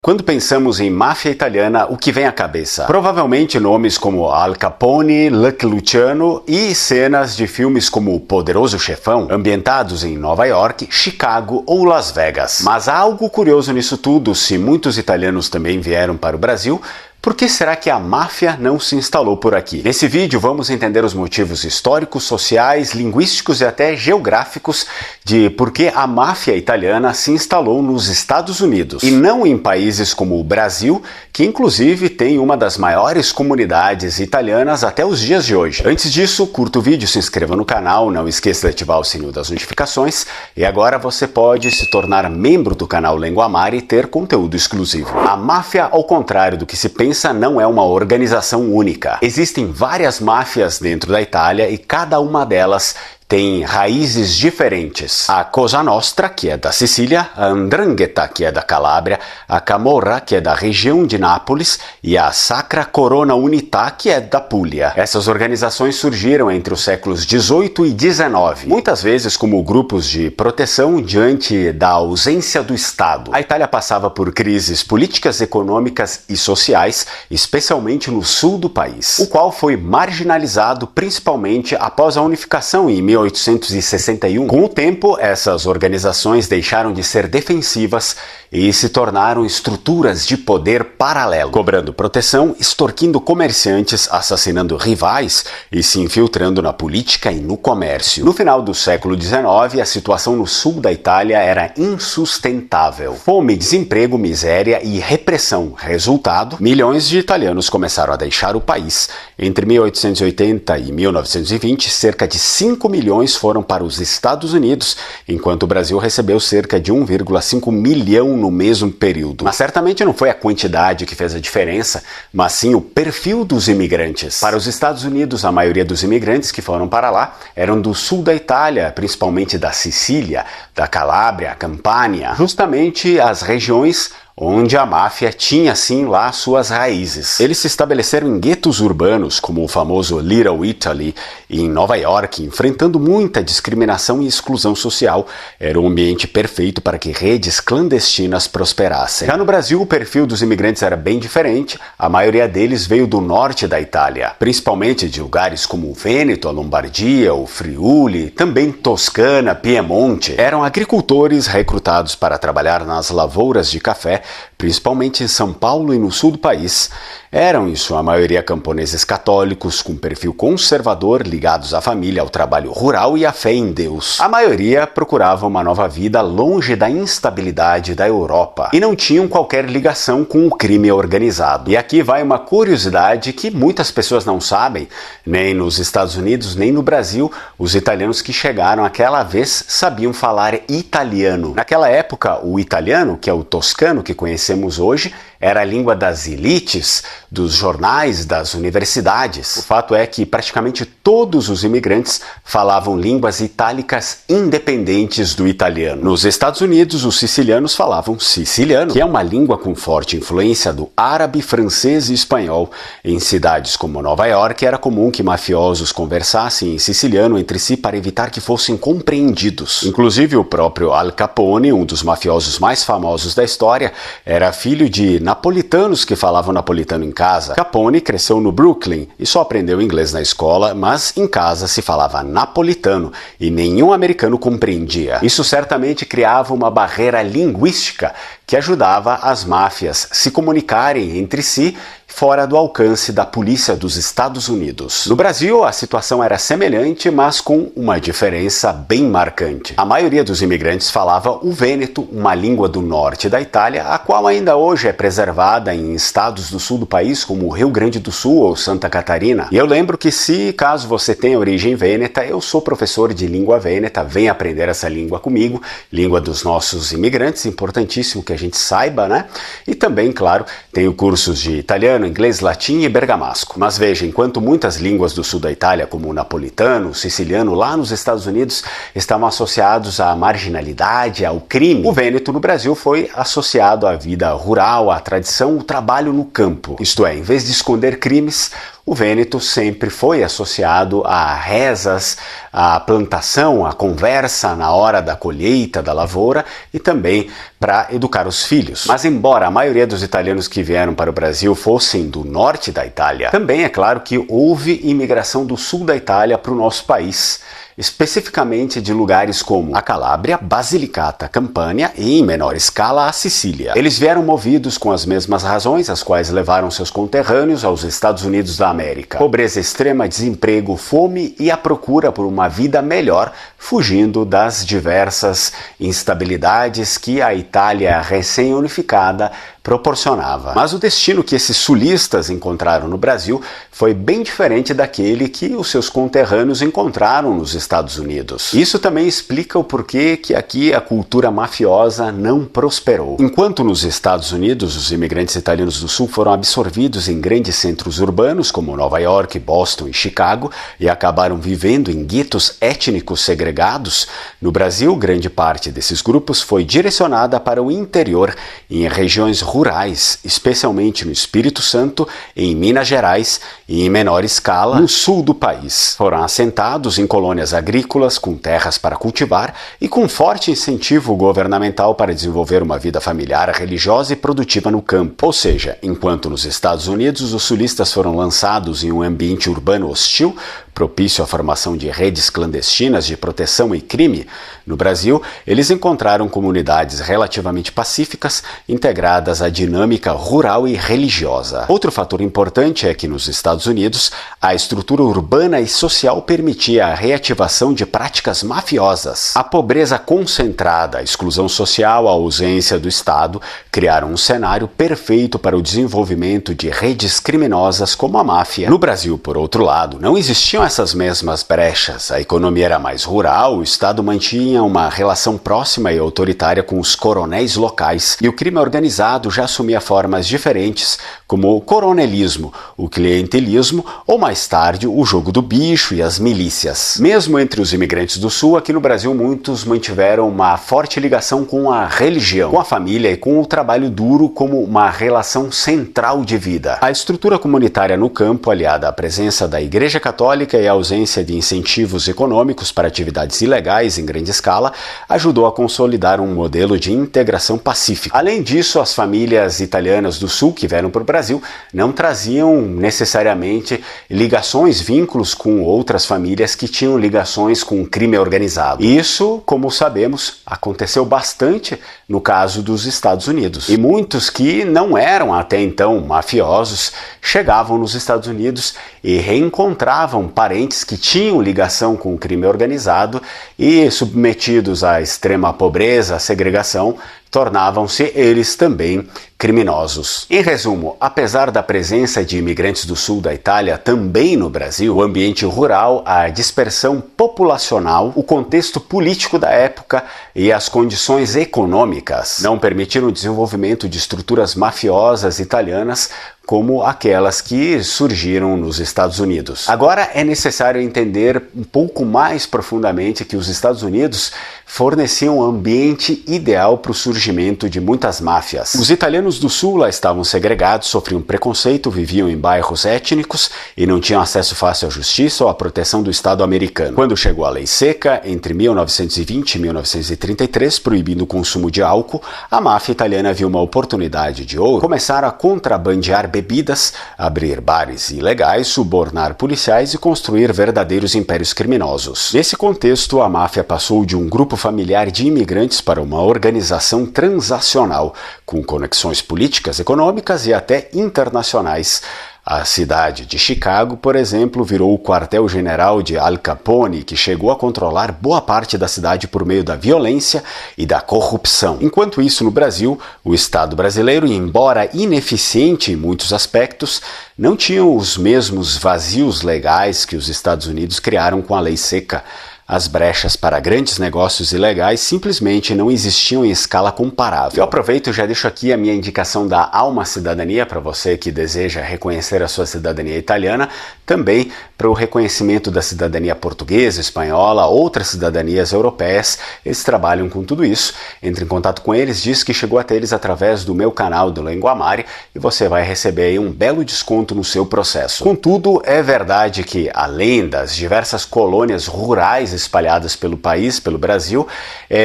Quando pensamos em máfia italiana, o que vem à cabeça? Provavelmente nomes como Al Capone, Lucky Luciano e cenas de filmes como O Poderoso Chefão, ambientados em Nova York, Chicago ou Las Vegas. Mas há algo curioso nisso tudo: se muitos italianos também vieram para o Brasil, por que será que a máfia não se instalou por aqui? Nesse vídeo vamos entender os motivos históricos, sociais, linguísticos e até geográficos de por que a máfia italiana se instalou nos Estados Unidos e não em países como o Brasil, que inclusive tem uma das maiores comunidades italianas até os dias de hoje. Antes disso, curta o vídeo, se inscreva no canal, não esqueça de ativar o sininho das notificações e agora você pode se tornar membro do canal Lenguamare e ter conteúdo exclusivo. A máfia, ao contrário do que se pensa, não é uma organização única. Existem várias máfias dentro da Itália e cada uma delas tem raízes diferentes. A Cosa Nostra, que é da Sicília, a 'Ndrangheta, que é da Calábria, a Camorra, que é da região de Nápoles, e a Sacra Corona Unità, que é da Puglia. Essas organizações surgiram entre os séculos 18 e 19, muitas vezes como grupos de proteção diante da ausência do Estado. A Itália passava por crises políticas, econômicas e sociais, especialmente no sul do país, o qual foi marginalizado principalmente após a unificação em 1861. Com o tempo, essas organizações deixaram de ser defensivas e se tornaram estruturas de poder paralelo, cobrando proteção, extorquindo comerciantes, assassinando rivais e se infiltrando na política e no comércio. No final do século XIX, a situação no sul da Itália era insustentável. Fome, desemprego, miséria e repressão. Resultado, milhões de italianos começaram a deixar o país. Entre 1880 e 1920, cerca de 5 milhões foram para os Estados Unidos, enquanto o Brasil recebeu cerca de 1,5 milhão no mesmo período. Mas certamente não foi a quantidade que fez a diferença, mas sim o perfil dos imigrantes. Para os Estados Unidos, a maioria dos imigrantes que foram para lá eram do sul da Itália, principalmente da Sicília, da Calábria, Campânia, justamente as regiões onde a máfia tinha sim lá suas raízes. Eles se estabeleceram em guetos urbanos, como o famoso Little Italy, em Nova York, enfrentando muita discriminação e exclusão social. Era um ambiente perfeito para que redes clandestinas prosperassem. Já no Brasil, o perfil dos imigrantes era bem diferente. A maioria deles veio do norte da Itália, principalmente de lugares como o Vêneto, a Lombardia, o Friuli, também Toscana, Piemonte. Eram agricultores recrutados para trabalhar nas lavouras de café, principalmente em São Paulo e no sul do país. Eram, em sua maioria, camponeses católicos com perfil conservador, ligados à família, ao trabalho rural e à fé em Deus. A maioria procurava uma nova vida longe da instabilidade da Europa e não tinham qualquer ligação com o crime organizado. E aqui vai uma curiosidade que muitas pessoas não sabem, nem nos Estados Unidos, nem no Brasil. Os italianos que chegaram aquela vez sabiam falar italiano. Naquela época, o italiano, que é o toscano que conhecemos hoje, era a língua das elites, dos jornais, das universidades. O fato é que praticamente todos os imigrantes falavam línguas itálicas independentes do italiano. Nos Estados Unidos, os sicilianos falavam siciliano, que é uma língua com forte influência do árabe, francês e espanhol. Em cidades como Nova York, era comum que mafiosos conversassem em siciliano entre si para evitar que fossem compreendidos. Inclusive, o próprio Al Capone, um dos mafiosos mais famosos da história, era filho de napolitanos que falavam napolitano em casa. Capone cresceu no Brooklyn e só aprendeu inglês na escola, mas em casa se falava napolitano e nenhum americano compreendia. Isso certamente criava uma barreira linguística que ajudava as máfias se comunicarem entre si fora do alcance da polícia dos Estados Unidos. No Brasil, a situação era semelhante, mas com uma diferença bem marcante. A maioria dos imigrantes falava o vêneto, uma língua do norte da Itália, a qual ainda hoje é preservada em estados do sul do país, como o Rio Grande do Sul ou Santa Catarina. E eu lembro que, caso você tenha origem vêneta, eu sou professor de língua vêneta, venha aprender essa língua comigo, língua dos nossos imigrantes, importantíssimo que a gente saiba, né? E também, claro, tenho cursos de italiano, inglês, latim e bergamasco. Mas veja, enquanto muitas línguas do sul da Itália, como o napolitano, o siciliano, lá nos Estados Unidos, estavam associados à marginalidade, ao crime, o vêneto no Brasil foi associado à vida rural, à tradição, o trabalho no campo. Isto é, em vez de esconder crimes, o Vêneto sempre foi associado a rezas, a plantação, a conversa na hora da colheita da lavoura e também para educar os filhos. Mas embora a maioria dos italianos que vieram para o Brasil fossem do norte da Itália, também é claro que houve imigração do sul da Itália para o nosso país, especificamente de lugares como a Calábria, Basilicata, Campânia e, em menor escala, a Sicília. Eles vieram movidos com as mesmas razões as quais levaram seus conterrâneos aos Estados Unidos da América: pobreza extrema, desemprego, fome e a procura por uma vida melhor, fugindo das diversas instabilidades que a Itália recém-unificada proporcionava. Mas o destino que esses sulistas encontraram no Brasil foi bem diferente daquele que os seus conterrâneos encontraram nos Estados Unidos. Isso também explica o porquê que aqui a cultura mafiosa não prosperou. Enquanto nos Estados Unidos os imigrantes italianos do Sul foram absorvidos em grandes centros urbanos como Nova York, Boston e Chicago e acabaram vivendo em guetos étnicos segregados, no Brasil grande parte desses grupos foi direcionada para o interior, em regiões rurais, especialmente no Espírito Santo, em Minas Gerais e, em menor escala, no sul do país. Foram assentados em colônias agrícolas com terras para cultivar e com forte incentivo governamental para desenvolver uma vida familiar, religiosa e produtiva no campo. Ou seja, enquanto nos Estados Unidos os sulistas foram lançados em um ambiente urbano hostil, propício à formação de redes clandestinas de proteção e crime, no Brasil, eles encontraram comunidades relativamente pacíficas, integradas à dinâmica rural e religiosa. Outro fator importante é que nos Estados Unidos, a estrutura urbana e social permitia a reativação de práticas mafiosas. A pobreza concentrada, a exclusão social, a ausência do Estado, criaram um cenário perfeito para o desenvolvimento de redes criminosas como a máfia. No Brasil, por outro lado, não existiam essas mesmas brechas. A economia era mais rural, o Estado mantinha uma relação próxima e autoritária com os coronéis locais, e o crime organizado já assumia formas diferentes, como o coronelismo, o clientelismo ou, mais tarde, o jogo do bicho e as milícias. Mesmo entre os imigrantes do Sul, aqui no Brasil muitos mantiveram uma forte ligação com a religião, com a família e com o trabalho duro como uma relação central de vida. A estrutura comunitária no campo, aliada à presença da Igreja Católica e a ausência de incentivos econômicos para atividades ilegais em grande escala, ajudou a consolidar um modelo de integração pacífica. Além disso, as famílias italianas do Sul que vieram para o Brasil não traziam necessariamente ligações, vínculos com outras famílias que tinham ligações com o crime organizado. Isso, como sabemos, aconteceu bastante no caso dos Estados Unidos. E muitos que não eram até então mafiosos chegavam nos Estados Unidos e reencontravam parentes que tinham ligação com o crime organizado e, submetidos à extrema pobreza, à segregação, tornavam-se eles também criminosos. Em resumo, apesar da presença de imigrantes do sul da Itália também no Brasil, o ambiente rural, a dispersão populacional, o contexto político da época e as condições econômicas não permitiram o desenvolvimento de estruturas mafiosas italianas como aquelas que surgiram nos Estados Unidos. Agora é necessário entender um pouco mais profundamente que os Estados Unidos forneciam um ambiente ideal para o surgimento de muitas máfias. Os italianos do Sul lá estavam segregados, sofriam preconceito, viviam em bairros étnicos e não tinham acesso fácil à justiça ou à proteção do Estado americano. Quando chegou a Lei Seca, entre 1920 e 1933, proibindo o consumo de álcool, a máfia italiana viu uma oportunidade de ouro, começaram a contrabandear bebidas, abrir bares ilegais, subornar policiais e construir verdadeiros impérios criminosos. Nesse contexto, a máfia passou de um grupo familiar de imigrantes para uma organização transacional, com conexões políticas, econômicas e até internacionais. A cidade de Chicago, por exemplo, virou o quartel-general de Al Capone, que chegou a controlar boa parte da cidade por meio da violência e da corrupção. Enquanto isso, no Brasil, o Estado brasileiro, embora ineficiente em muitos aspectos, não tinha os mesmos vazios legais que os Estados Unidos criaram com a Lei Seca. as brechas para grandes negócios ilegais simplesmente não existiam em escala comparável. Eu aproveito e já deixo aqui a minha indicação da Alma Cidadania para você que deseja reconhecer a sua cidadania italiana, também para o reconhecimento da cidadania portuguesa, espanhola, outras cidadanias europeias. Eles trabalham com tudo isso. Entre em contato com eles, diz que chegou até eles através do meu canal do Lenguamare e você vai receber aí um belo desconto no seu processo. Contudo, é verdade que, além das diversas colônias rurais espalhadas pelo país, pelo Brasil,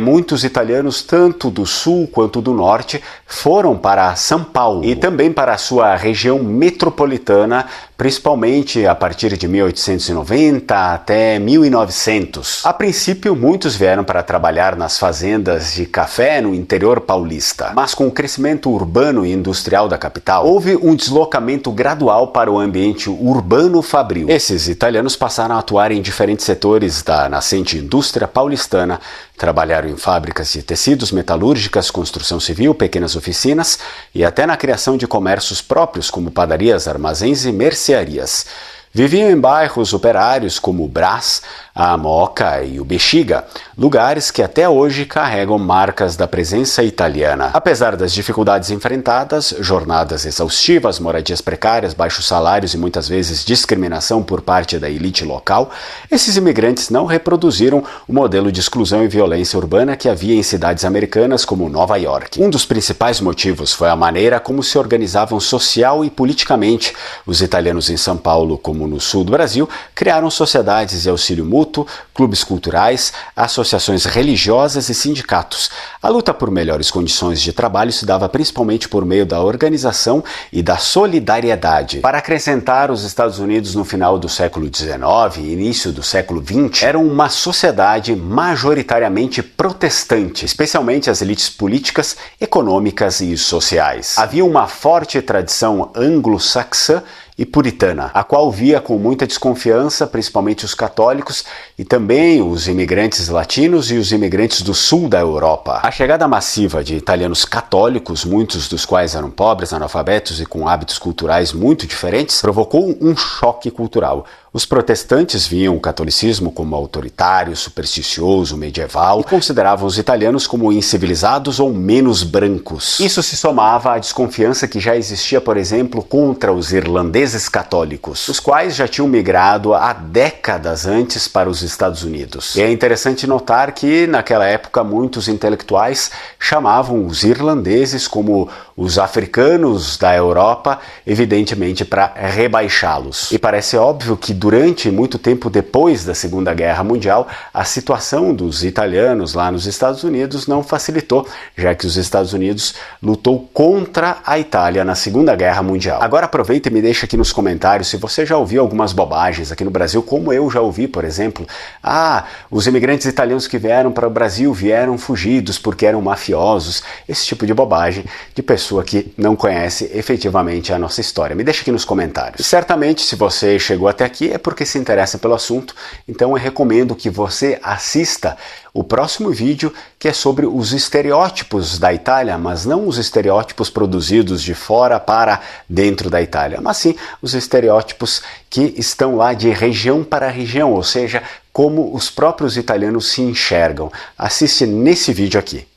muitos italianos, tanto do sul quanto do norte, foram para São Paulo e também para a sua região metropolitana, principalmente a partir de 1890 até 1900. A princípio, muitos vieram para trabalhar nas fazendas de café no interior paulista, mas com o crescimento urbano e industrial da capital, houve um deslocamento gradual para o ambiente urbano fabril. Esses italianos passaram a atuar em diferentes setores da nascente indústria paulistana, trabalharam em fábricas de tecidos, metalúrgicas, construção civil, pequenas oficinas e até na criação de comércios próprios como padarias, armazéns e mercearias. Viviam em bairros operários como o Brás, a Moca e o Bexiga, lugares que até hoje carregam marcas da presença italiana. Apesar das dificuldades enfrentadas, jornadas exaustivas, moradias precárias, baixos salários e muitas vezes discriminação por parte da elite local, esses imigrantes não reproduziram o modelo de exclusão e violência urbana que havia em cidades americanas como Nova York. Um dos principais motivos foi a maneira como se organizavam social e politicamente. Os italianos em São Paulo, como no sul do Brasil, criaram sociedades de auxílio mútuo, clubes culturais, associações religiosas e sindicatos. A luta por melhores condições de trabalho se dava principalmente por meio da organização e da solidariedade. Para acrescentar, os Estados Unidos no final do século XIX e início do século XX eram uma sociedade majoritariamente protestante, especialmente as elites políticas, econômicas e sociais. Havia uma forte tradição anglo-saxã e puritana, a qual via com muita desconfiança principalmente os católicos e também os imigrantes latinos e os imigrantes do sul da Europa. A chegada massiva de italianos católicos, muitos dos quais eram pobres, analfabetos e com hábitos culturais muito diferentes, provocou um choque cultural. Os protestantes viam o catolicismo como autoritário, supersticioso, medieval e consideravam os italianos como incivilizados ou menos brancos. Isso se somava à desconfiança que já existia, por exemplo, contra os irlandeses católicos, os quais já tinham migrado há décadas antes para os Estados Unidos. E é interessante notar que, naquela época, muitos intelectuais chamavam os irlandeses como os africanos da Europa, evidentemente para rebaixá-los. E parece óbvio que durante muito tempo depois da Segunda Guerra Mundial, a situação dos italianos lá nos Estados Unidos não facilitou, já que os Estados Unidos lutou contra a Itália na Segunda Guerra Mundial. Agora aproveita e me deixa aqui nos comentários se você já ouviu algumas bobagens aqui no Brasil, como eu já ouvi, por exemplo. Os imigrantes italianos que vieram para o Brasil vieram fugidos porque eram mafiosos. Esse tipo de bobagem de pessoa que não conhece efetivamente a nossa história. Me deixa aqui nos comentários. Certamente, se você chegou até aqui, é porque se interessa pelo assunto, então eu recomendo que você assista o próximo vídeo, que é sobre os estereótipos da Itália, mas não os estereótipos produzidos de fora para dentro da Itália, mas sim os estereótipos que estão lá de região para região, ou seja, como os próprios italianos se enxergam. Assiste nesse vídeo aqui.